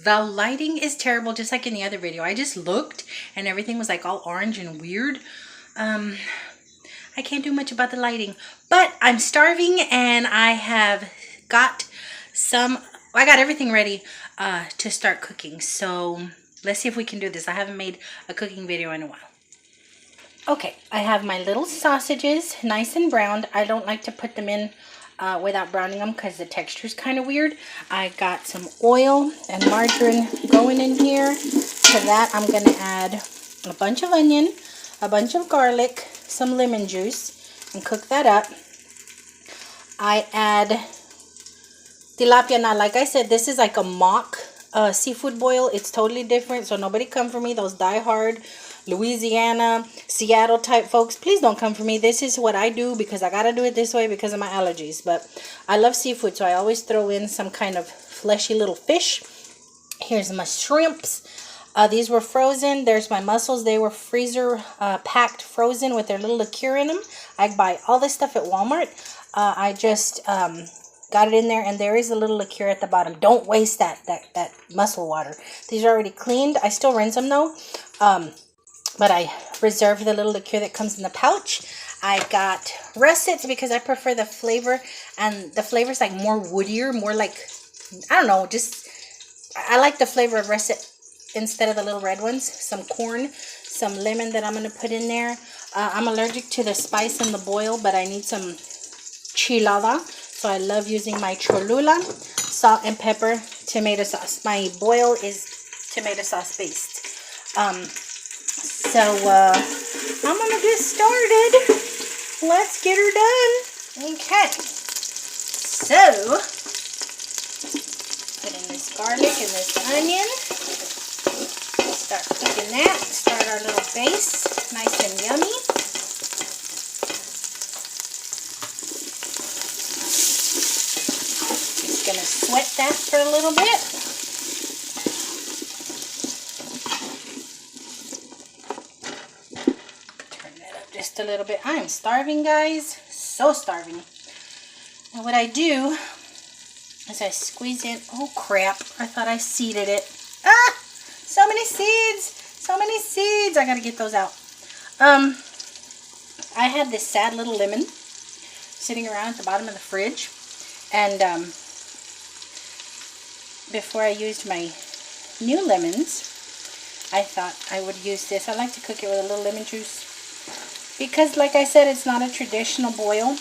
The lighting is terrible, just like in the other video. I just looked and everything was like all orange and weird. I can't do much about the lighting, but I'm starving and I have got I got everything ready to start cooking. So let's see if we can do this. I haven't made a cooking video in a while. Okay, I have my little sausages nice and browned. I don't like to put them in without browning them because the texture is kind of weird. I got some oil and margarine going in here. To that, I'm going to add a bunch of onion, a bunch of garlic, some lemon juice, and cook that up. I add tilapia. Now, like I said, this is like a mock seafood boil. It's totally different, so nobody come for me. Those die-hard Louisiana, Seattle type folks, please don't come for me. This is what I do because I gotta do it this way because of my allergies. But I love seafood, so I always throw in some kind of fleshy little fish. Here's my shrimps. These were frozen. There's my mussels. They were freezer packed frozen with their little liqueur in them. I buy all this stuff at Walmart. I just got it in there, and there is a little liqueur at the bottom. Don't waste that mussel water. These are already cleaned. I still rinse them though. But I reserved the little liqueur that comes in the pouch. I got russets because I prefer the flavor, and the flavor is like more woodier, more like, I don't know, just, I like the flavor of russet instead of the little red ones. Some corn, some lemon that I'm going to put in there. I'm allergic to the spice in the boil, but I need some chilada, so I love using my Cholula, salt and pepper, tomato sauce. My boil is tomato sauce based. So, I'm going to get started. Let's get her done. Okay. So, put in this garlic and this onion. Start cooking that. Start our little base. Nice and yummy. Just going to sweat that for a little bit. Just a little bit. I am starving, guys. So starving. And what I do is I squeeze in. Oh crap, I thought I seeded it. Ah, so many seeds, so many seeds. I gotta get those out. I had this sad little lemon sitting around at the bottom of the fridge, and before I used my new lemons, I thought I would use this. I like to cook it with a little lemon juice because, like I said, it's not a traditional boil.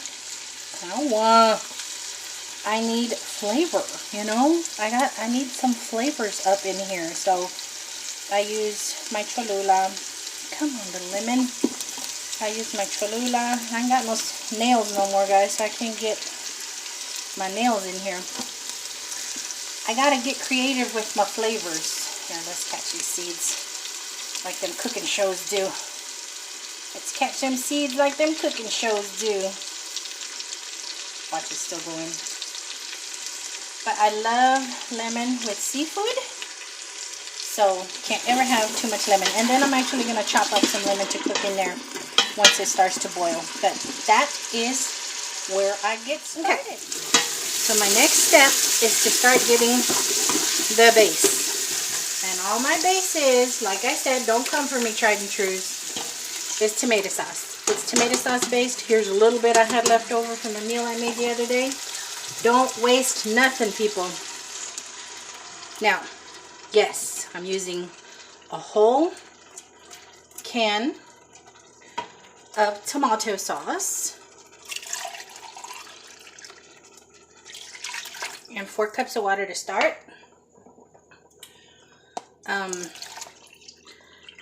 I need flavor, you know. I need some flavors up in here, so I use my Cholula. Come on, little lemon. I use my Cholula. I ain't got no nails no more, guys, so I can't get my nails in here. I gotta get creative with my flavors. Here, let's catch these seeds like them cooking shows do. Let's catch them seeds like them cooking shows do. Watch, it's still going. But I love lemon with seafood, so can't ever have too much lemon. And then I'm actually going to chop up some lemon to cook in there once it starts to boil. But that is where I get started. Okay. So my next step is to start getting the base. And all my base is, like I said, don't come for me, tried and trues, is tomato sauce. It's tomato sauce based. Here's a little bit I had left over from a meal I made the other day. Don't waste nothing, people. Now, yes, I'm using a whole can of tomato sauce and 4 cups of water to start. And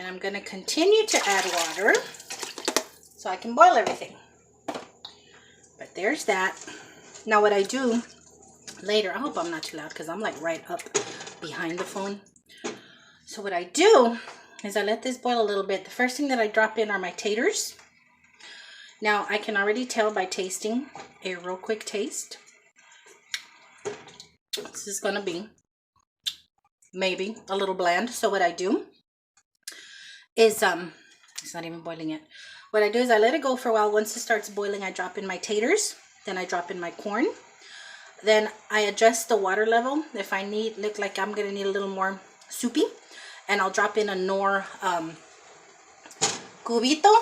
I'm going to continue to add water so I can boil everything. But there's that. Now what I do later, I hope I'm not too loud because I'm like right up behind the phone. So what I do is I let this boil a little bit. The first thing that I drop in are my taters. Now I can already tell by tasting a real quick taste. This is going to be maybe a little bland. So what I do is, it's not even boiling yet. What I do is I let it go for a while. Once it starts boiling, I drop in my taters. Then I drop in my corn. Then I adjust the water level. If I look like I'm gonna need a little more soupy, and I'll drop in a Nor cubito.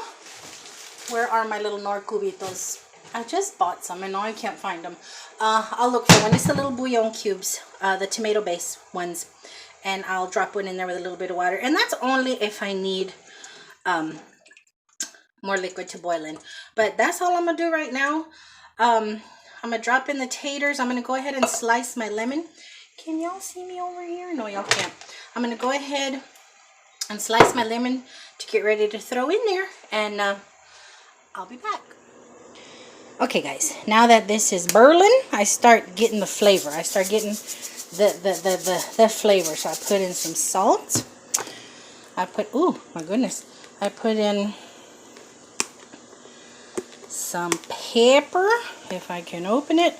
Where are my little Nor cubitos? I just bought some and now I can't find them. I'll look for one. It's the little bouillon cubes, the tomato base ones, and I'll drop one in there with a little bit of water, and that's only if I need more liquid to boil in. But that's all I'm gonna do right now. I'm gonna drop in the taters. I'm gonna go ahead and slice my lemon. Can y'all see me over here? No, y'all can't. I'm gonna go ahead and slice my lemon to get ready to throw in there, and I'll be back. Okay guys, now that this is burling, I start getting the flavor. I start getting the flavor. So I put in some salt. Oh my goodness. I put in some pepper, if I can open it.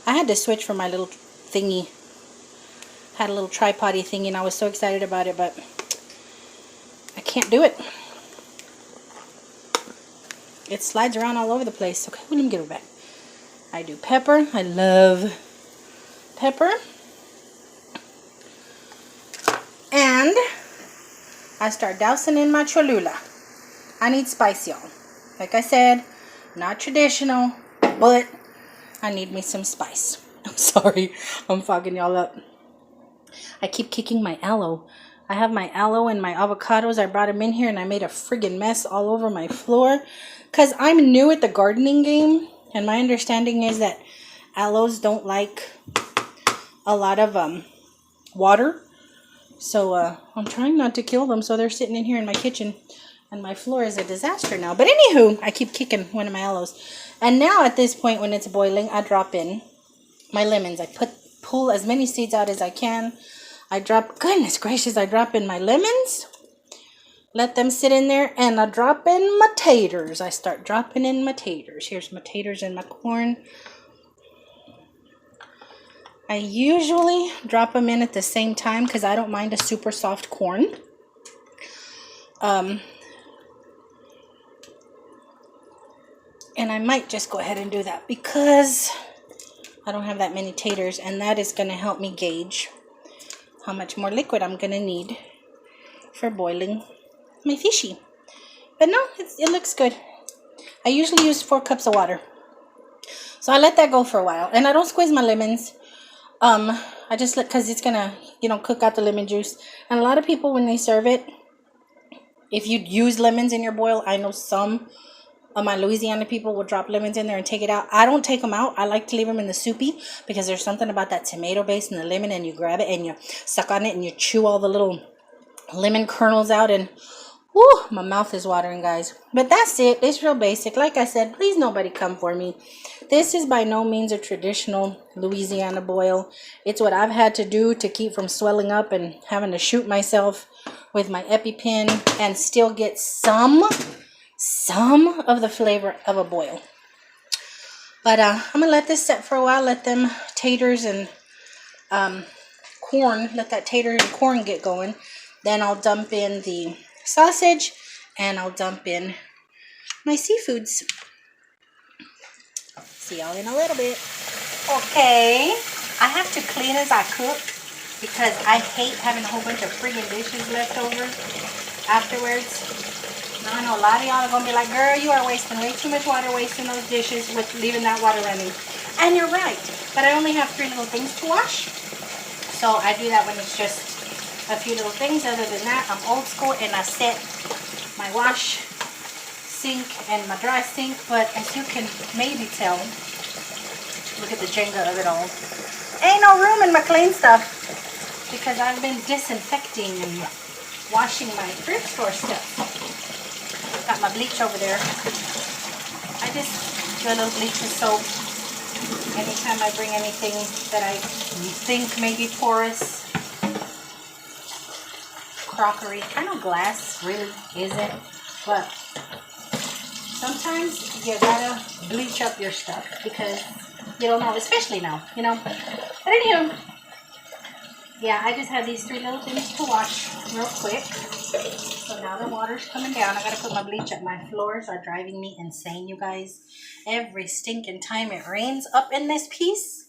I had to switch from my little thingy. Had a little tripod-y thingy and I was so excited about it, but I can't do it. It slides around all over the place. Okay, let me get it back. I do pepper. I love pepper. And I start dousing in my Cholula. I need spice, y'all. Like I said, not traditional, but I need me some spice. I'm sorry, I'm fogging y'all up. I keep kicking my aloe. I have my aloe and my avocados. I brought them in here and I made a friggin' mess all over my floor. Because I'm new at the gardening game. And my understanding is that aloes don't like a lot of water. So I'm trying not to kill them. So they're sitting in here in my kitchen. And my floor is a disaster now. But anywho, I keep kicking one of my aloes. And now at this point when it's boiling, I drop in my lemons. I pull as many seeds out as I can. Goodness gracious, I drop in my lemons. Let them sit in there, and I drop in my taters. I start dropping in my taters. Here's my taters and my corn. I usually drop them in at the same time because I don't mind a super soft corn. And I might just go ahead and do that because I don't have that many taters, and that is going to help me gauge how much more liquid I'm going to need for boiling my fishy. But no, it looks good. I usually use 4 cups of water. So I let that go for a while. And I don't squeeze my lemons. I just let, because it's going to, cook out the lemon juice. And a lot of people, when they serve it, if you use lemons in your boil, I know some of my Louisiana people will drop lemons in there and take it out. I don't take them out. I like to leave them in the soupy because there's something about that tomato base and the lemon, and you grab it and you suck on it and you chew all the little lemon kernels out, and whoo, my mouth is watering, guys. But that's it. It's real basic. Like I said, please nobody come for me. This is by no means a traditional Louisiana boil. It's what I've had to do to keep from swelling up and having to shoot myself with my EpiPen and still get some of the flavor of a boil. But I'm going to let this set for a while. Let them taters and corn, let that tater and corn get going. Then I'll dump in the sausage and I'll dump in my seafoods. See y'all in a little bit. Okay, I have to clean as I cook because I hate having a whole bunch of friggin' dishes left over afterwards. Now I know a lot of y'all are gonna be like, girl, you are wasting way too much water wasting those dishes with leaving that water running. And you're right, but I only have 3 little things to wash. So I do that when it's just a few little things. Other than that, I'm old school and I set my wash sink and my dry sink. But as you can maybe tell, look at the Jenga of it all. Ain't no room in my clean stuff because I've been disinfecting and washing my thrift store stuff. Got my bleach over there. I just do a little bleach with soap anytime I bring anything that I think may be porous. Crockery. I know glass really isn't, but sometimes you gotta bleach up your stuff because you don't know, especially now, But anywho, yeah, I just have these 3 little things to wash real quick. So now the water's coming down. I gotta put my bleach up. My floors are driving me insane, you guys. Every stinking time it rains up in this piece,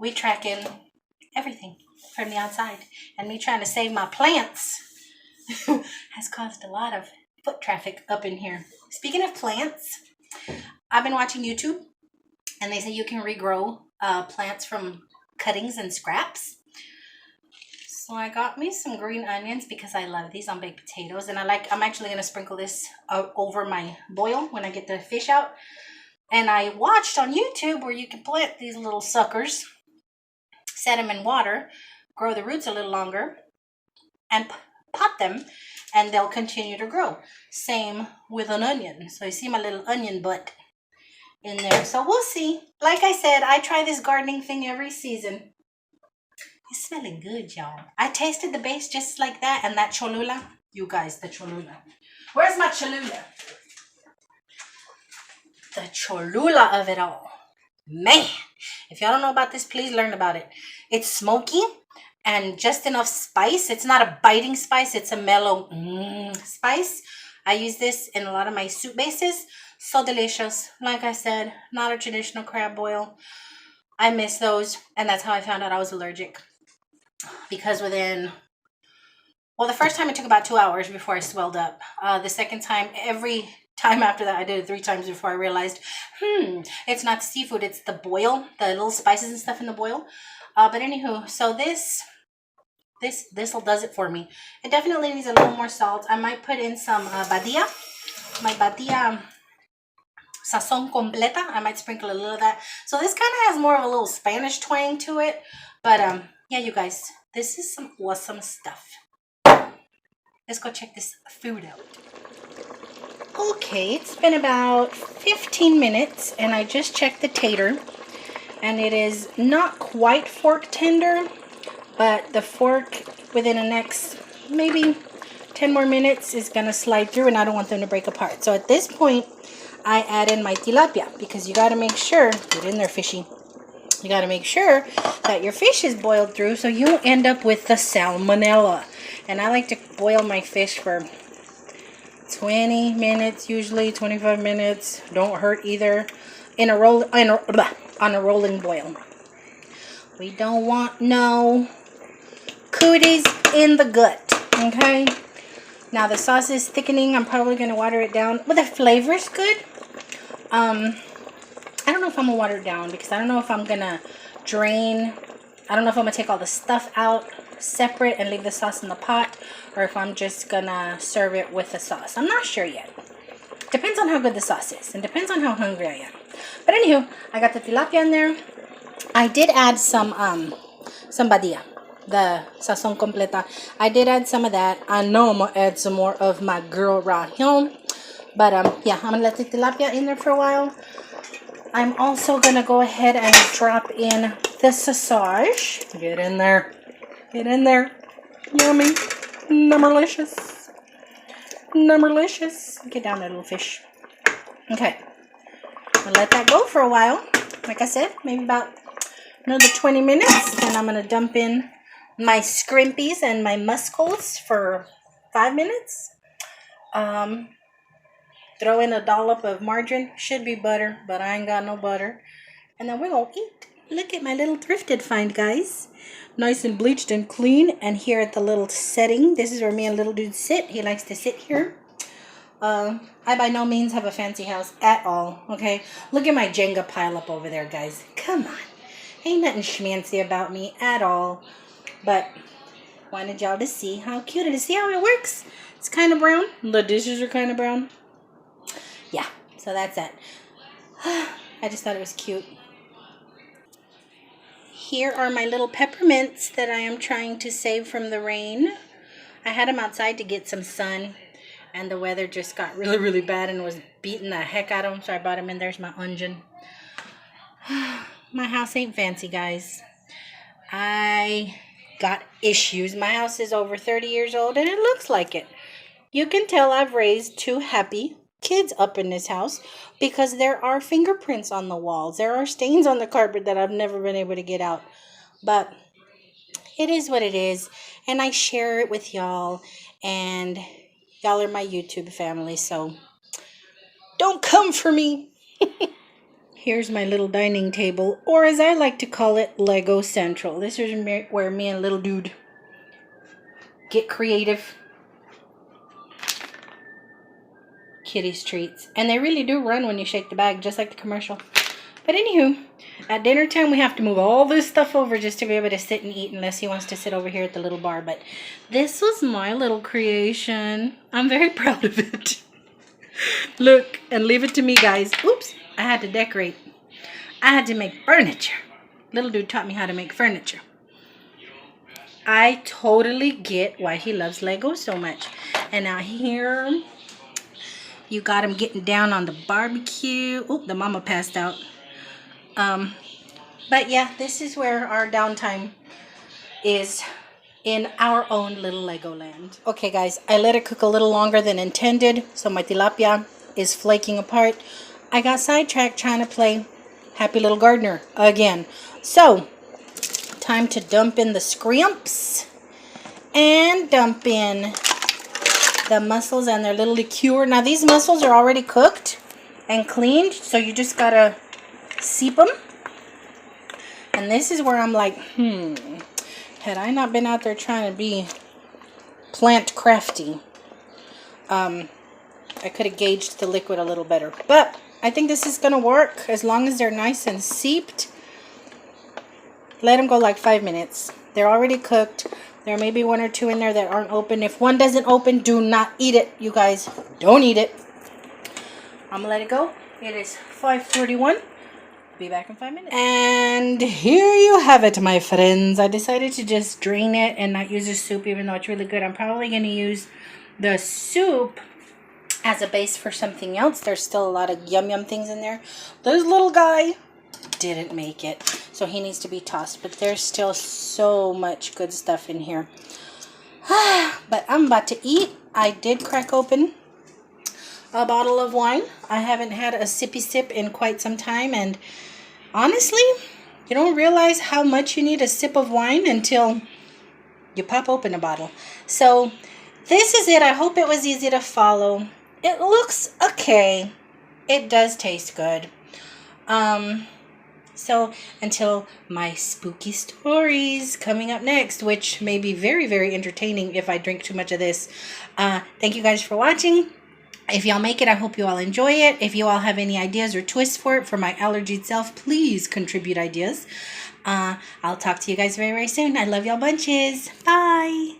we tracking everything from the outside. And me trying to save my plants has caused a lot of foot traffic up in here. Speaking of plants, I've been watching YouTube, and they say you can regrow plants from cuttings and scraps. So I got me some green onions because I love these on baked potatoes, and I'm actually gonna sprinkle this over my boil when I get the fish out. And I watched on YouTube where you can plant these little suckers, set them in water, grow the roots a little longer, and pot them, and they'll continue to grow. Same with an onion. So you see my little onion butt in there. So we'll see. Like I said, I try this gardening thing every season. It's smelling good, y'all. I tasted the base just like that, and that Cholula. You guys, the Cholula. Where's my Cholula? The Cholula of it all. Man, if y'all don't know about this, please learn about it. It's smoky and just enough spice. It's not a biting spice. It's a mellow spice. I use this in a lot of my soup bases. So delicious. Like I said, not a traditional crab boil. I miss those, and that's how I found out I was allergic. Because the first time it took about 2 hours before I swelled up. The second time, every time after that, I did it 3 times before I realized, it's not the seafood, it's the boil, the little spices and stuff in the boil. But anywho, so this does it for me. It definitely needs a little more salt. I might put in some badilla, my badilla sazon completa. I might sprinkle a little of that. So this kind of has more of a little Spanish twang to it. But yeah, you guys, this is some awesome stuff. Let's go check this food out. Okay, it's been about 15 minutes, and I just checked the tater, and it is not quite fork tender, but the fork within the next maybe 10 more minutes is gonna slide through, and I don't want them to break apart. So at this point, I add in my tilapia, because you gotta make sure, get in there, fishy. You gotta make sure that your fish is boiled through so you don't end up with the salmonella. And I like to boil my fish for 20 minutes, usually 25 minutes. Don't hurt either. On a rolling boil. We don't want no cooties in the gut. Okay. Now the sauce is thickening. I'm probably gonna water it down, but the flavor's good. I don't know if I'm gonna water it down because I don't know if I'm gonna drain. I don't know if I'm gonna take all the stuff out separate and leave the sauce in the pot, or if I'm just gonna serve it with the sauce. I'm not sure yet. Depends on how good the sauce is, and depends on how hungry I am. But anywho, I got the tilapia in there. I did add some badilla, the sazon completa. I did add some of that. I know I'm gonna add some more of my girl rajon. But yeah, I'm gonna let the tilapia in there for a while. I'm also gonna go ahead and drop in the sausage. Get in there. Get in there. Yummy. Numberlicious. Numberlicious. Get down there, little fish. Okay. I'll let that go for a while. Like I said, maybe about another 20 minutes. And I'm gonna dump in my scrimpies and my muscles for 5 minutes. Throw in a dollop of margarine. Should be butter, but I ain't got no butter. And then we're going to eat. Look at my little thrifted find, guys. Nice and bleached and clean. And here at the little setting, this is where me and little dude sit. He likes to sit here. I by no means have a fancy house at all, okay? Look at my Jenga pile up over there, guys. Come on. Ain't nothing schmancy about me at all. But wanted y'all to see how cute it is. See how it works? It's kind of brown. The dishes are kind of brown. Yeah, so that's it. I just thought it was cute. Here are my little peppermints that I am trying to save from the rain. I had them outside to get some sun, and the weather just got really, really bad and was beating the heck out of them, so I brought them in. There's my onion. My house ain't fancy, guys. I got issues. My house is over 30 years old, and it looks like it. You can tell I've raised 2 happy kids up in this house because there are fingerprints on the walls. There are stains on the carpet that I've never been able to get out. But it is what it is, and I share it with y'all, and y'all are my YouTube family, so don't come for me. Here's my little dining table, or as I like to call it, Lego Central. This is where me and little dude get creative. Kitty's treats. And they really do run when you shake the bag, just like the commercial. But anywho, at dinner time, we have to move all this stuff over just to be able to sit and eat, unless he wants to sit over here at the little bar. But this was my little creation. I'm very proud of it. Look, and leave it to me, guys. Oops, I had to decorate. I had to make furniture. Little dude taught me how to make furniture. I totally get why he loves Lego so much. And now here, you got him getting down on the barbecue. Oh, the mama passed out. But yeah, this is where our downtime is, in our own little Legoland. Okay guys, I let it cook a little longer than intended, so my tilapia is flaking apart. I got sidetracked trying to play Happy Little Gardener again. So, time to dump in the scrimps and dump in the mussels and their little liqueur. Now these mussels are already cooked and cleaned, so you just gotta seep them. And this is where I'm like, had I not been out there trying to be plant crafty, I could have gauged the liquid a little better. But I think this is gonna work as long as they're nice and seeped. Let them go like 5 minutes. They're already cooked. There may be 1 or 2 in there that aren't open. If one doesn't open, do not eat it, you guys. Don't eat it. I'm gonna let it go. It is 5:41. Be back in 5 minutes. And here you have it, my friends. I decided to just drain it and not use the soup, even though it's really good. I'm probably going to use the soup as a base for something else. There's still a lot of yum things in there. This little guy didn't make it, so he needs to be tossed. But there's still so much good stuff in here. But I'm about to eat. I did crack open a bottle of wine. I haven't had a sippy sip in quite some time, and honestly, you don't realize how much you need a sip of wine until you pop open a bottle. So this is it. I hope it was easy to follow. It looks okay. It does taste good. So until my spooky stories coming up next, which may be very, very entertaining if I drink too much of this. Thank you guys for watching. If y'all make it, I hope you all enjoy it. If you all have any ideas or twists for it for my allergied self, please contribute ideas. I'll talk to you guys very, very soon. I love y'all bunches. Bye.